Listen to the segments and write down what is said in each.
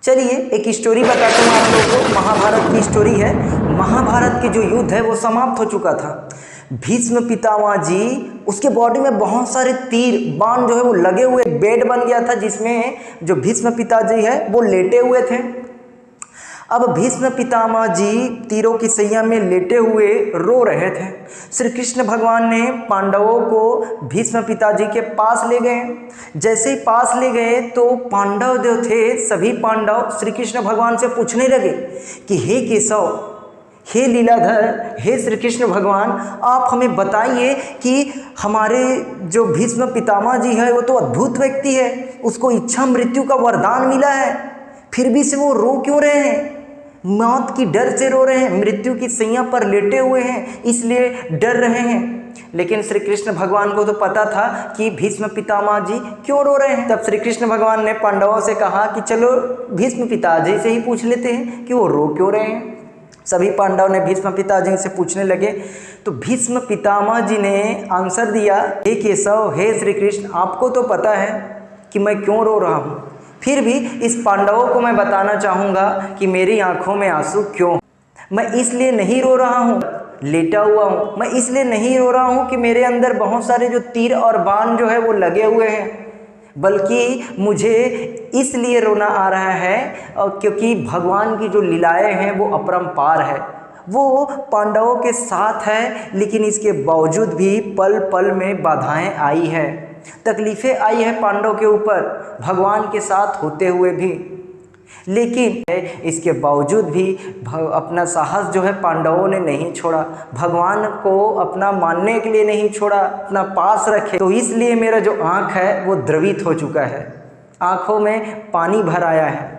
चलिए एक स्टोरी बताता हूँ आप लोगों को। महाभारत की स्टोरी है। महाभारत के जो युद्ध है वो समाप्त हो चुका था। भीष्म पितामह जी, उसके बॉडी में बहुत सारे तीर बाण जो है वो लगे हुए, बेड बन गया था जिसमें जो भीष्म पिताजी है वो लेटे हुए थे। अब भीष्म पितामह जी तीरों की सैया में लेटे हुए रो रहे थे। श्री कृष्ण भगवान ने पांडवों को भीष्म पिताजी के पास ले गए। जैसे ही पास ले गए तो पांडव जो थे, सभी पांडव श्री कृष्ण भगवान से पूछने लगे कि हे केशव, हे लीलाधर, हे श्री कृष्ण भगवान, आप हमें बताइए कि हमारे जो भीष्म पितामह जी है वो तो अद्भुत व्यक्ति है, उसको इच्छा मृत्यु का वरदान मिला है, फिर भी से वो रो क्यों रहे हैं? मौत की डर से रो रहे हैं, मृत्यु की सैया पर लेटे हुए हैं, इसलिए डर रहे हैं। लेकिन श्री कृष्ण भगवान को तो पता था कि भीष्म पितामह जी क्यों रो रहे हैं। तब श्री कृष्ण भगवान ने पांडवों से कहा कि चलो भीष्म पिताजी से ही पूछ लेते हैं कि वो रो क्यों रहे हैं। सभी पांडव ने भीष्म पिताजी से पूछने लगे तो भीष्म पितामह जी ने आंसर दिया, हे केशव, हे श्री कृष्ण, आपको तो पता है कि मैं क्यों रो रहा हूँ, फिर भी इस पांडवों को मैं बताना चाहूँगा कि मेरी आंखों में आंसू क्यों। मैं इसलिए नहीं रो रहा हूँ लेटा हुआ हूँ, मैं इसलिए नहीं रो रहा हूँ कि मेरे अंदर बहुत सारे जो तीर और बाण जो है वो लगे हुए हैं, बल्कि मुझे इसलिए रोना आ रहा है क्योंकि भगवान की जो लीलाएं हैं वो अपरंपार है। वो पांडवों के साथ है, लेकिन इसके बावजूद भी पल पल में बाधाएं आई है, तकलीफ़ें आई है पांडवों के ऊपर भगवान के साथ होते हुए भी। लेकिन इसके बावजूद भी अपना साहस जो है पांडवों ने नहीं छोड़ा, भगवान को अपना मानने के लिए नहीं छोड़ा, अपना पास रखे। तो इसलिए मेरा जो आँख है वो द्रवित हो चुका है, आँखों में पानी भर आया है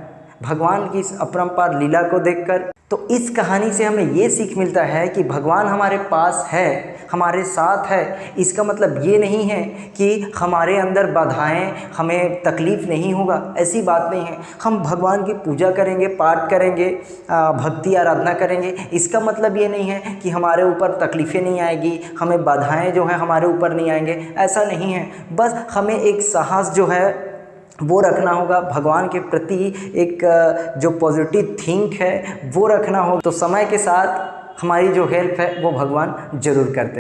भगवान की इस अपरंपार लीला को देखकर। तो इस कहानी से हमें ये सीख मिलता है कि भगवान हमारे पास है, हमारे साथ है। इसका मतलब ये नहीं है कि हमारे अंदर बाधाएं, हमें तकलीफ़ नहीं होगा, ऐसी बात नहीं है। हम भगवान की पूजा करेंगे, पाठ करेंगे, भक्ति आराधना करेंगे, इसका मतलब ये नहीं है कि हमारे ऊपर तकलीफ़ें नहीं आएगी, हमें बाधाएं जो है हमारे ऊपर नहीं आएंगे, ऐसा नहीं है। बस हमें एक साहस जो है वो रखना होगा, भगवान के प्रति एक जो पॉजिटिव थिंक है वो रखना होगा। तो समय के साथ हमारी जो हेल्प है वो भगवान ज़रूर करते हैं।